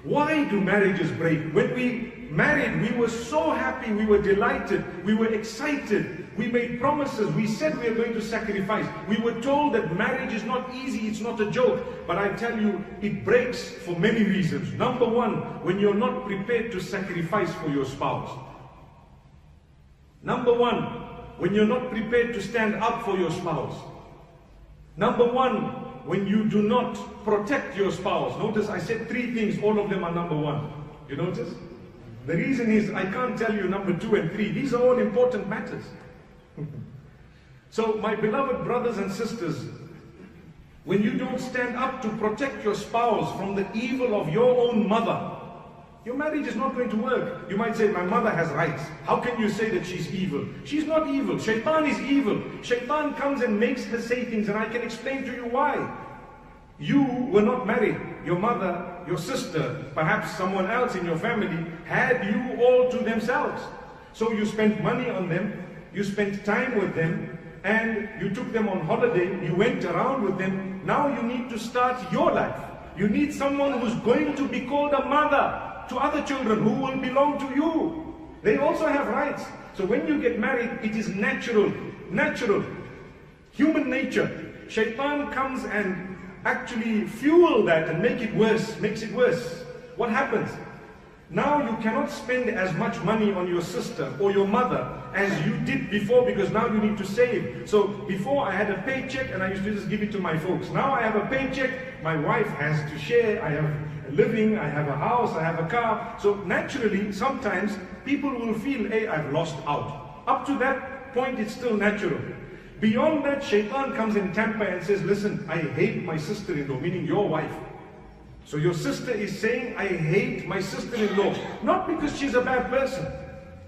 Why do marriages break? When we married, we were so happy, we were delighted, we were excited, we made promises, we said we were going to sacrifice. We were told that marriage is not easy, it's not a joke. But I tell you, it breaks for many reasons. Number one, when you're not prepared to sacrifice for your spouse. Number one, when you're not prepared to stand up for your spouse. Number one, when you do not protect your spouse. Notice I said three things, all of them are number one. You notice? The reason is I can't tell you number two and three. These are all important matters. So my beloved brothers and sisters, when you don't stand up to protect your spouse from the evil of your own mother, your marriage is not going to work. You might say, my mother has rights. How can you say that she's evil? She's not evil. Shaitan is evil. Shaitan comes and makes her say things, and I can explain to you why. You were not married. Your mother, your sister, perhaps someone else in your family had you all to themselves. So you spent money on them, you spent time with them, and you took them on holiday, you went around with them. Now you need to start your life. You need someone who's going to be called a mother to other children who will belong to you. They also have rights. So when you get married, it is natural, human nature. Shaitan comes and actually fuel that and makes it worse. What happens? Now you cannot spend as much money on your sister or your mother as you did before, because now you need to save. So before I had a paycheck and I used to just give it to my folks. Now I have a paycheck, my wife has to share, I have a living, I have a house, I have a car. So naturally, sometimes people will feel, hey, I've lost out. Up to that point, it's still natural. Beyond that, Shaitan comes in tamper and says, listen, I hate my sister-in-law, meaning your wife. So your sister is saying, I hate my sister-in-law. Not because she's a bad person.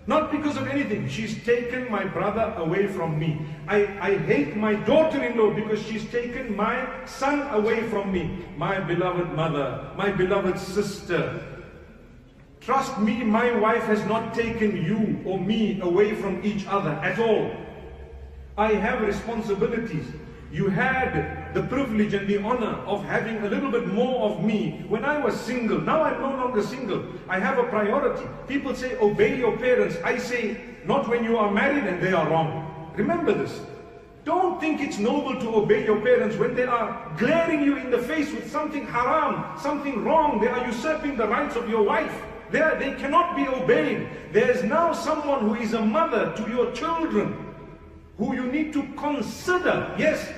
Not because of anything. She's taken my brother away from me. I hate my daughter-in-law because she's taken my son away from me. My beloved mother, my beloved sister. Trust me, my wife has not taken you or me away from each other at all. I have responsibilities. You had the privilege and the honor of having a little bit more of me when I was single. Now I'm no longer single. I have a priority. People say, obey your parents. I say, not when you are married and they are wrong. Remember this. Don't think it's noble to obey your parents when they are glaring you in the face with something haram, something wrong. They are usurping the rights of your wife. They cannot be obeyed. There is now someone who is a mother to your children, who you need to consider. Yes,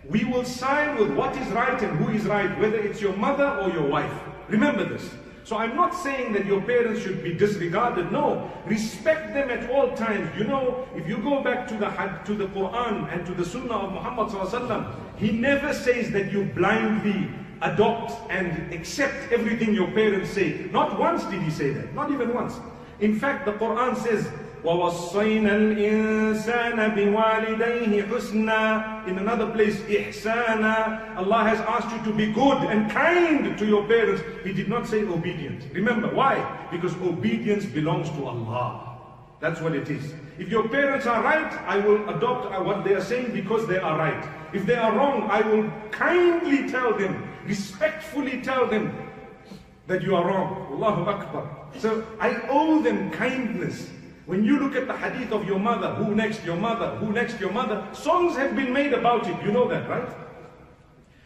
we will side with what is right and who is right, whether it's your mother or your wife. Remember this. So I'm not saying that your parents should be disregarded. No, respect them at all times. You know, if you go back to the Quran and to the Sunnah of Muhammad ﷺ, he never says that you blindly adopt and accept everything your parents say. Not once did he say that. Not even once. In fact, the Quran says, وَوَصَّيْنَا الْإِنسَانَ بِوَالِدَيْهِ حُسْنًا. In another place, إِحْسَانًا. Allah has asked you to be good and kind to your parents. He did not say obedient. Remember, why? Because obedience belongs to Allah. That's what it is. If your parents are right, I will adopt what they are saying because they are right. If they are wrong, I will kindly tell them, respectfully tell them that you are wrong. Allahu Akbar. So I owe them kindness. When you look at the hadith of your mother, who next your mother, who next your mother, songs have been made about it. You know that, right?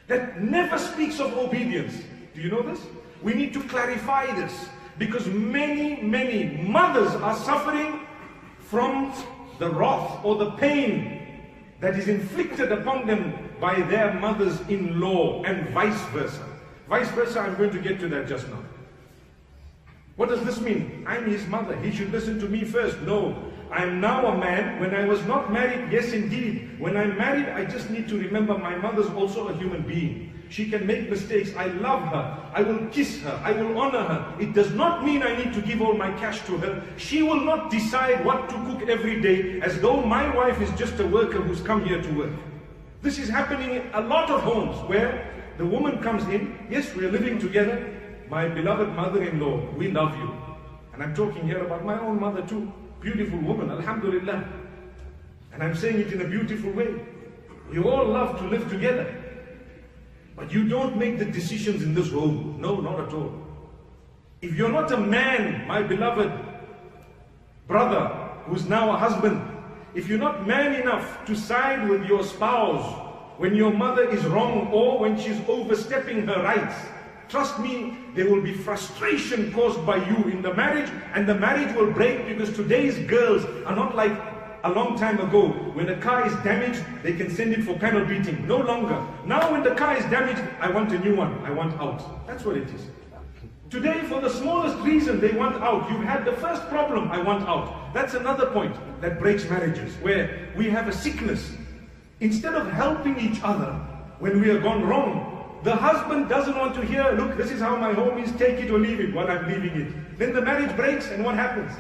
That never speaks of obedience. Do you know this? We need to clarify this, because many mothers are suffering from the wrath or the pain that is inflicted upon them by their mothers-in-law, and vice versa. Vice versa, I'm going to get to that just now. What does this mean? I'm his mother. He should listen to me first. No. I'm now a man. When I was not married, yes indeed. When I'm married, I just need to remember my mother's also a human being. She can make mistakes. I love her. I will kiss her. I will honor her. It does not mean I need to give all my cash to her. She will not decide what to cook every day as though my wife is just a worker who's come here to work. This is happening in a lot of homes where the woman comes in. Yes, we are living together. My beloved mother-in-law, we love you. And I'm talking here about my own mother too. Beautiful woman, alhamdulillah. And I'm saying it in a beautiful way. You all love to live together. But you don't make the decisions in this home. No, not at all. If you're not a man, my beloved brother, who's now a husband, if you're not man enough to side with your spouse when your mother is wrong or when she's overstepping her rights, trust me, there will be frustration caused by you in the marriage, and the marriage will break, because today's girls are not like a long time ago. When a car is damaged, they can send it for panel beating. No longer. Now when the car is damaged, I want a new one. I want out. That's what it is. Today, for the smallest reason, they want out. You've had the first problem, I want out. That's another point that breaks marriages, where we have a sickness. Instead of helping each other when we have gone wrong, the husband doesn't want to hear, look, this is how my home is, take it or leave it while I'm leaving it. Then the marriage breaks, and what happens?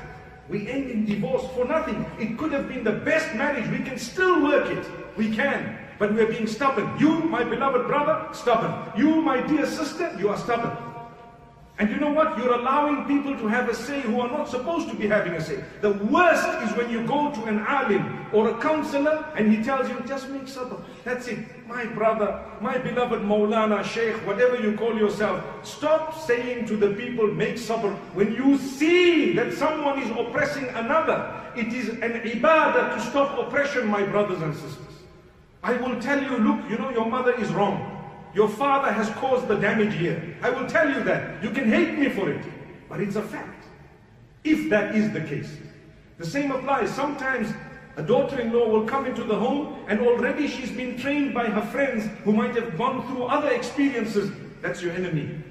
We end in divorce for nothing. It could have been the best marriage. We can still work it. We can. But we're being stubborn. You, my beloved brother, stubborn. You, my dear sister, you are stubborn. And you know what? You're allowing people to have a say who are not supposed to be having a say. The worst is when you go to an alim or a counselor and he tells you, just make sabr. That's it. My brother, my beloved Maulana, Sheikh, whatever you call yourself, stop saying to the people, make sabr. When you see that someone is oppressing another, it is an ibadah to stop oppression, my brothers and sisters. I will tell you, look, you know, your mother is wrong. Your father has caused the damage here. I will tell you that. You can hate me for it, but it's a fact. If that is the case. The same applies. Sometimes a daughter-in-law will come into the home and already she's been trained by her friends who might have gone through other experiences. That's your enemy.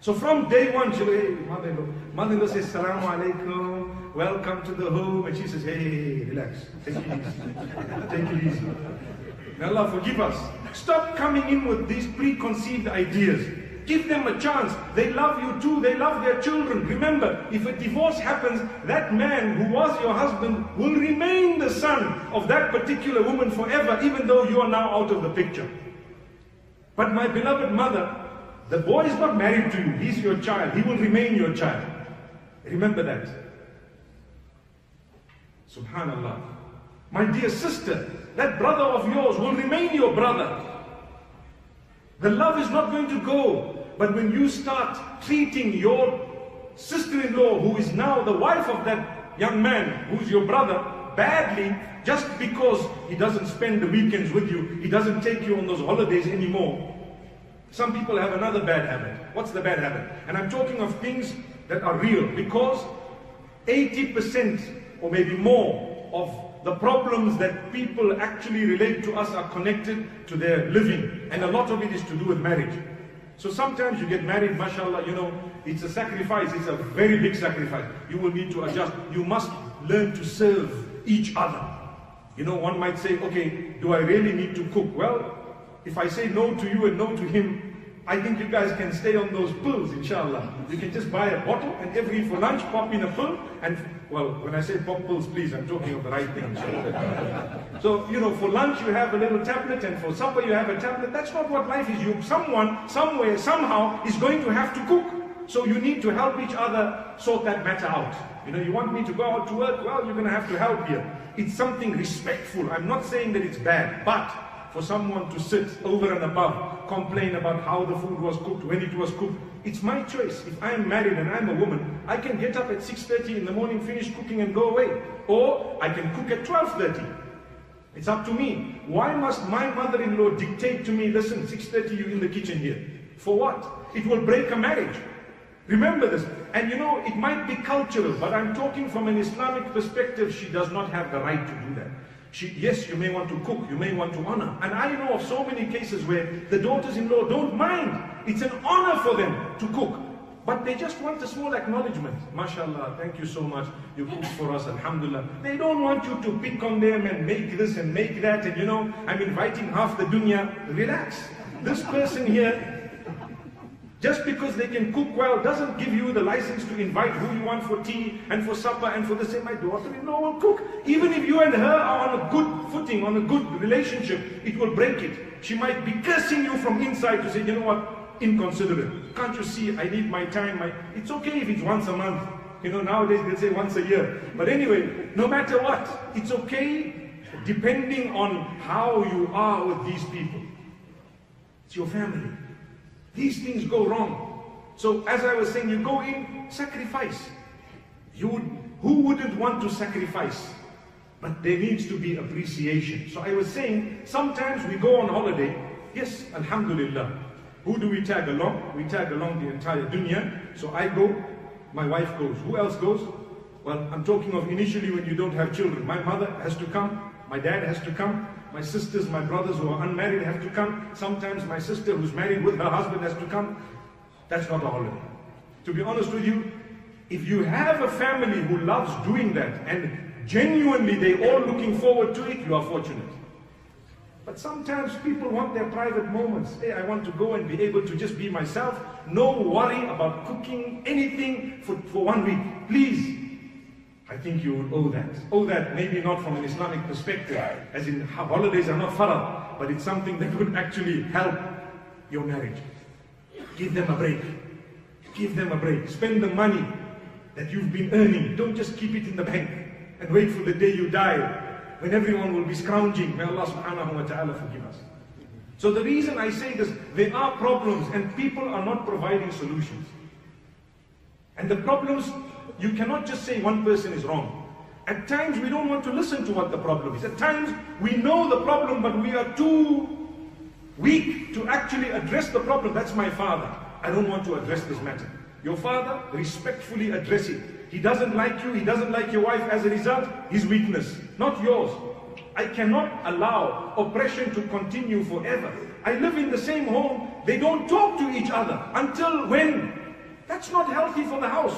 So from day one, she'll say, hey, mother-in-law. Mother-in-law says, Assalamu alaikum, welcome to the home. And she says, hey, relax, take it easy. Take it easy. May Allah forgive us. Stop coming in with these preconceived ideas. Give them a chance. They love you too. They love their children. Remember, if a divorce happens, that man who was your husband will remain the son of that particular woman forever, even though you are now out of the picture. But my beloved mother, the boy is not married to you. He's your child. He will remain your child. Remember that. Subhanallah. My dear sister, that brother of yours will remain your brother. The love is not going to go. But when you start treating your sister-in-law, who is now the wife of that young man, who's your brother, badly, just because he doesn't spend the weekends with you, he doesn't take you on those holidays anymore. Some people have another bad habit. What's the bad habit? And I'm talking of things that are real, because 80% or maybe more of the problems that people actually relate to us are connected to their living, and a lot of it is to do with marriage. So sometimes you get married, mashallah, you know, it's a sacrifice, it's a very big sacrifice. You will need to adjust. You must learn to serve each other. You know, one might say, okay, do I really need to cook? Well, if I say no to you and no to him, I think you guys can stay on those pills, inshallah. You can just buy a bottle and for lunch pop in a pill, and well, when I say pop pills, please, I'm talking of the right thing. So, you know, for lunch you have a little tablet, and for supper you have a tablet. That's not what life is. Someone, somewhere, somehow is going to have to cook. So you need to help each other sort that matter out. You know, you want me to go out to work? Well, you're going to have to help here. It's something respectful. I'm not saying that it's bad, but for someone to sit over and above, complain about how the food was cooked, when it was cooked, it's my choice. If I'm married and I'm a woman, I can get up at 6:30 in the morning, finish cooking and go away. Or I can cook at 12:30. It's up to me. Why must my mother-in-law dictate to me, listen, 6:30 you're in the kitchen here? For what? It will break a marriage. Remember this. And you know, it might be cultural, but I'm talking from an Islamic perspective. She does not have the right to do that. Yes, you may want to cook, you may want to honor. And I know of so many cases where the daughters-in-law don't mind. It's an honor for them to cook. But they just want a small acknowledgement. MashaAllah, thank you so much. You cooked for us, alhamdulillah. They don't want you to pick on them and make this and make that. And you know, I'm inviting half the dunya. Relax. This person here, just because they can cook well, doesn't give you the license to invite who you want for tea and for supper and for the same. My daughter-in-law will cook. Even if you and her are on a good footing, on a good relationship, it will break it. She might be cursing you from inside to say, you know what, inconsiderate. Can't you see, I need my time. It's okay if it's once a month. You know, nowadays they'll say once a year. But anyway, no matter what, it's okay depending on how you are with these people. It's your family. These things go wrong. So as I was saying, you go in, sacrifice. Who wouldn't want to sacrifice? But there needs to be appreciation. So I was saying, sometimes we go on holiday. Yes, alhamdulillah. Who do we tag along? We tag along the entire dunya. So I go, my wife goes. Who else goes? Well, I'm talking of initially when you don't have children. My mother has to come. My dad has to come. My sisters, my brothers who are unmarried have to come. Sometimes my sister who's married with her husband has to come. That's not a holiday. To be honest with you, if you have a family who loves doing that and genuinely they're all looking forward to it, you are fortunate. But sometimes people want their private moments. Hey, I want to go and be able to just be myself. No worry about cooking anything for 1 week. Please. I think you would owe that. Owe that maybe not from an Islamic perspective, as in holidays are not farad, but it's something that would actually help your marriage. Give them a break. Give them a break. Spend the money that you've been earning. Don't just keep it in the bank and wait for the day you die, when everyone will be scrounging. May Allah subhanahu wa ta'ala forgive us. So the reason I say this, there are problems and people are not providing solutions. And the problems, you cannot just say one person is wrong. At times we don't want to listen to what the problem is. At times we know the problem, but we are too weak to actually address the problem. That's my father. I don't want to address this matter. Your father, respectfully address it. He doesn't like you, he doesn't like your wife. As a result, his weakness, not yours. I cannot allow oppression to continue forever. I live in the same home, they don't talk to each other. Until when? That's not healthy for the house.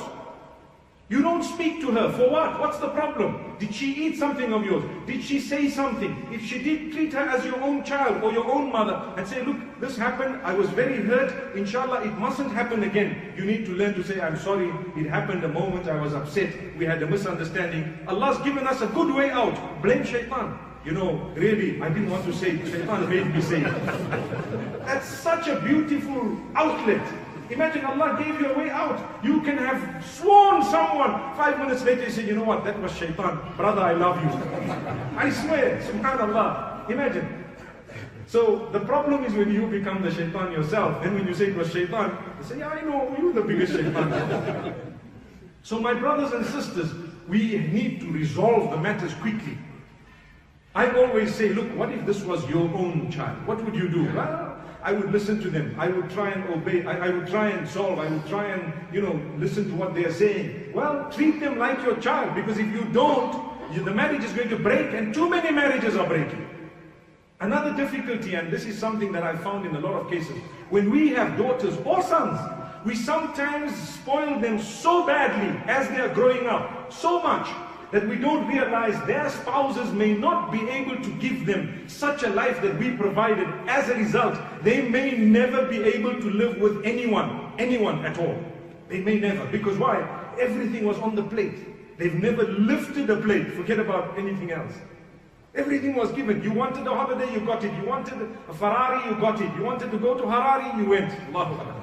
You don't speak to her. For what? What's the problem? Did she eat something of yours? Did she say something? If she did, treat her as your own child or your own mother and say, look, this happened, I was very hurt, inshallah it mustn't happen again. You need to learn to say, I'm sorry, it happened a moment I was upset, we had a misunderstanding. Allah's given us a good way out. Blame shaitan. You know, really, I didn't want to say it. Shaitan made me say it. That's such a beautiful outlet. Imagine Allah gave you a way out. You can have sworn someone. 5 minutes later you say, you know what, that was shaitan. Brother, I love you. I swear, subhanallah. Imagine. So the problem is when you become the shaitan yourself. Then when you say it was shaitan, you say, yeah, I know, you're the biggest shaitan. So my brothers and sisters, we need to resolve the matters quickly. I always say, look, what if this was your own child? What would you do? Well, I would listen to them. I would try and obey. I would try and solve. I would try and, listen to what they are saying. Well, treat them like your child, because if you don't, the marriage is going to break, and too many marriages are breaking. Another difficulty, and this is something that I've found in a lot of cases, when we have daughters or sons, we sometimes spoil them so badly as they are growing up, so much, that we don't realize their spouses may not be able to give them such a life that we provided. As a result, they may never be able to live with anyone at all. They may never. Because why? Everything was on the plate. They've never lifted a plate. Forget about anything else. Everything was given. You wanted a holiday, you got it. You wanted a Ferrari, you got it. You wanted to go to Harari, you went. Allahu Akbar.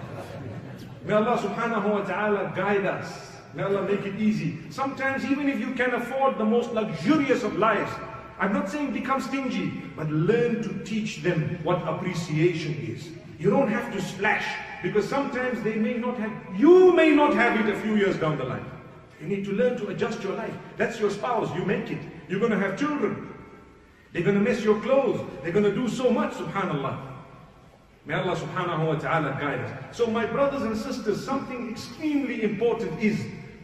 May Allah subhanahu wa ta'ala guide us. May Allah make it easy. Sometimes even if you can afford the most luxurious of lives, I'm not saying become stingy, but learn to teach them what appreciation is. You don't have to splash, because sometimes they may not have, you may not have it a few years down the line. You need to learn to adjust your life. That's your spouse, you make it. You're going to have children. They're going to mess your clothes. They're going to do so much, subhanallah. May Allah subhanahu wa ta'ala guide us. So my brothers and sisters, something extremely important is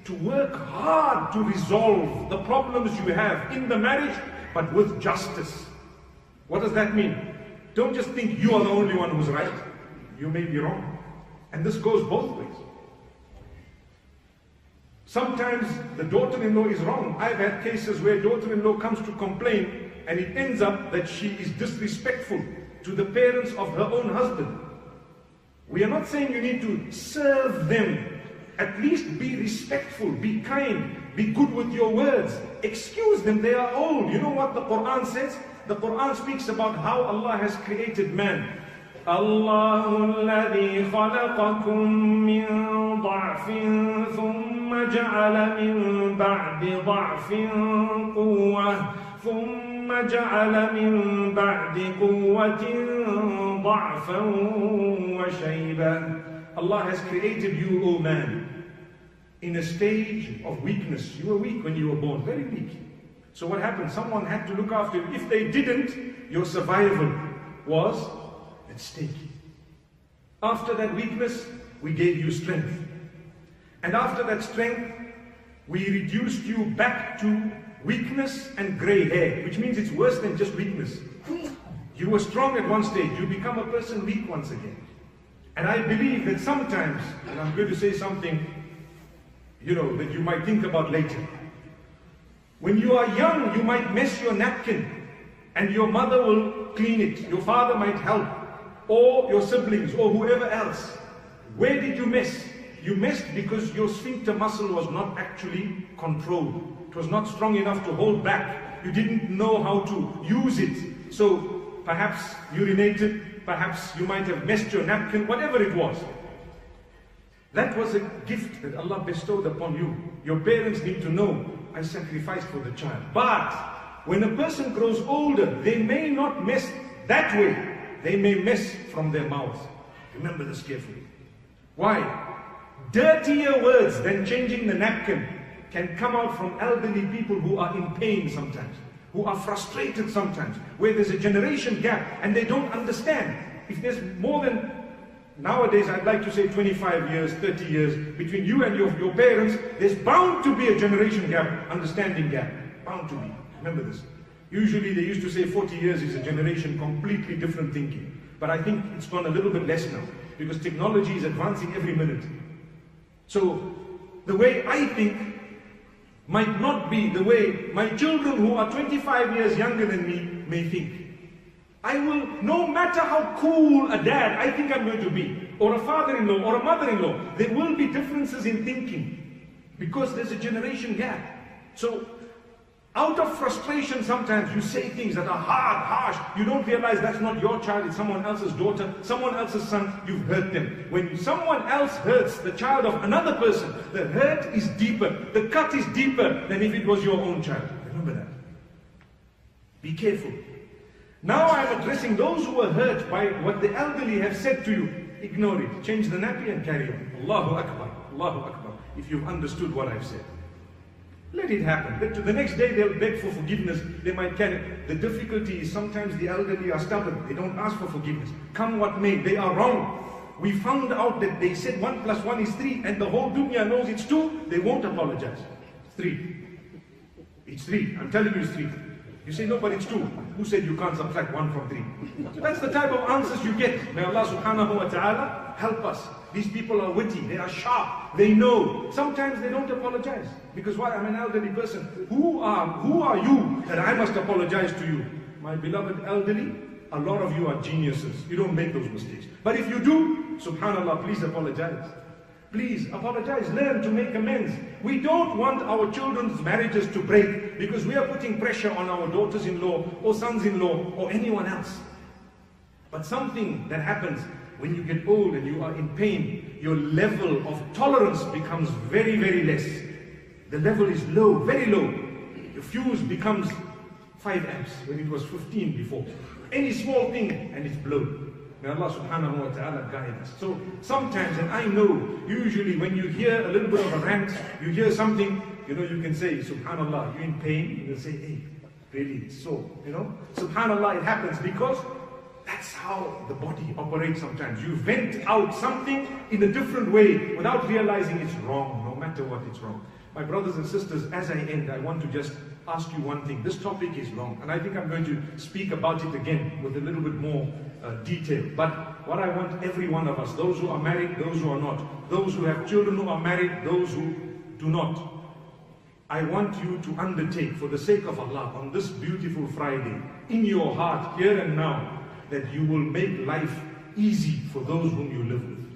to work hard to resolve the problems you have in the marriage, but with justice. What does that mean? Don't just think you are the only one who's right. You may be wrong. And this goes both ways. Sometimes the daughter-in-law is wrong. I've had cases where daughter-in-law comes to complain, and it ends up that she is disrespectful to the parents of her own husband. We are not saying you need to serve them. At least be respectful, be kind, be good with your words. Excuse them, they are old. You know what the Quran says? The Quran speaks about how Allah has created man. Allahu alladhi khalaqakum min dha'fin thumma ja'ala min ba'di dha'fin quwwah thumma ja'ala min ba'di quwwatin dha'fan wa shaybah. Allah has created you, O man, in a stage of weakness. You were weak when you were born, very weak. So what happened? Someone had to look after you. If they didn't, your survival was at stake. After that weakness, we gave you strength. And after that strength, we reduced you back to weakness and grey hair, which means it's worse than just weakness. You were strong at one stage, you become a person weak once again. And I believe that sometimes, and I'm going to say something, that you might think about later. When you are young, you might mess your napkin and your mother will clean it. Your father might help, or your siblings, or whoever else. Where did you mess? You messed because your sphincter muscle was not actually controlled. It was not strong enough to hold back. You didn't know how to use it. So perhaps urinated, perhaps you might have messed your napkin, whatever it was. That was a gift that Allah bestowed upon you. Your parents need to know, I sacrificed for the child. But when a person grows older, they may not mess that way. They may mess from their mouth. Remember this carefully. Why? Dirtier words than changing the napkin can come out from elderly people who are in pain sometimes, who are frustrated sometimes, where there's a generation gap and they don't understand. If there's more than, nowadays I'd like to say 25 years, 30 years, between you and your parents, there's bound to be a generation gap, understanding gap. Bound to be. Remember this. Usually they used to say 40 years is a generation completely different thinking. But I think it's gone a little bit less now, because technology is advancing every minute. So the way I think might not be the way my children who are 25 years younger than me may think. I will, no matter how cool a dad I think I'm going to be, or a father-in-law, or a mother-in-law, there will be differences in thinking, because there's a generation gap. So, out of frustration sometimes you say things that are hard, harsh, you don't realize that's not your child, it's someone else's daughter, someone else's son, you've hurt them. When someone else hurts the child of another person, the hurt is deeper, the cut is deeper than if it was your own child. Remember that. Be careful. Now I'm addressing those who are hurt by what the elderly have said to you. Ignore it. Change the nappy and carry on. Allahu Akbar. Allahu Akbar. If you've understood what I've said. Let it happen. The next day they'll beg for forgiveness. They might carry. The difficulty is sometimes the elderly are stubborn. They don't ask for forgiveness. Come what may, they are wrong. We found out that they said 1 + 1 is 3 and the whole dunya knows it's 2. They won't apologize. It's 3. It's 3. I'm telling you it's 3. You say, no, but it's 2. Who said you can't subtract 1 from 3? So that's the type of answers you get. May Allah subhanahu wa ta'ala help us. These people are witty, they are sharp, they know. Sometimes they don't apologize. Because why? I'm an elderly person. Who are you that I must apologize to you? My beloved elderly, a lot of you are geniuses. You don't make those mistakes. But if you do, subhanallah, please apologize. Please apologize, learn to make amends. We don't want our children's marriages to break because we are putting pressure on our daughters-in-law or sons-in-law or anyone else. But something that happens when you get old and you are in pain, your level of tolerance becomes very, very less. The level is low, very low. Your fuse becomes 5 amps when it was 15 before. Any small thing and it's blown. May Allah subhanahu wa ta'ala guide us. So sometimes, and I know, usually when you hear a little bit of a rant, you hear something, you can say, subhanallah, you're in pain, you can say, hey, really, it's so, subhanallah, it happens because that's how the body operates sometimes. You vent out something in a different way without realizing it's wrong, no matter what, it's wrong. My brothers and sisters, as I end, I want to just ask you one thing. This topic is long, and I think I'm going to speak about it again with a little bit more detail. But what I want every one of us, those who are married, those who are not, those who have children who are married, those who do not, I want you to undertake, for the sake of Allah, on this beautiful Friday, in your heart, here and now, that you will make life easy for those whom you live with.